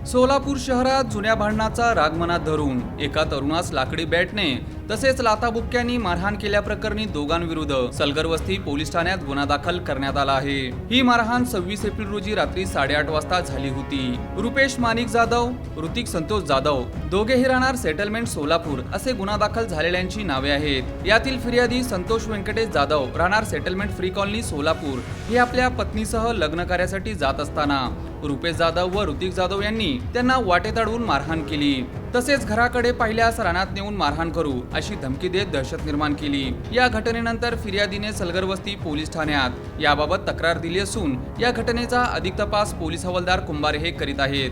सोलापूर शहरात जुन्या भांडणाचा राग मनात धरून एका तरुणास लाकडी बॅटने तसेच लाथाबुक्क्यांनी मारहाण केल्याप्रकरणी दोघांविरुद्ध सलगरवस्ती पोलीस ठाण्यात गुन्हा दाखल करण्यात आला आहे। ही मारहाण 26 एप्रिल रोजी रात्री 8:30 वाजता झाली होती। रुपेश माणिक जाधव, ऋतिक संतोष जाधव दोघेही राहणार सेटलमेंट सोलापूर असे गुन्हा दाखल झालेल्यांची नावे आहेत। यातील फिर्यादी संतोष व्यंकटेश जाधव राहणार सेटलमेंट फ्री कॉलनी सोलापूर हे आपल्या पत्नीसह लग्न कार्यासाठी जात असताना रुपेश जाधव व ऋतिक जाधव यांनी त्यांना वाटेत अडवून मारहाण केली। तसेच घराकडे पाहिल्यास रानात नेऊन मारहाण करू अशी धमकी देत दहशत निर्माण केली। या घटनेनंतर फिर्यादीने सलगरवस्ती पोलीस ठाण्यात याबाबत तक्रार दिली असून या घटनेचा अधिक तपास पोलीस हवालदार कुंभारे हे करीत आहेत।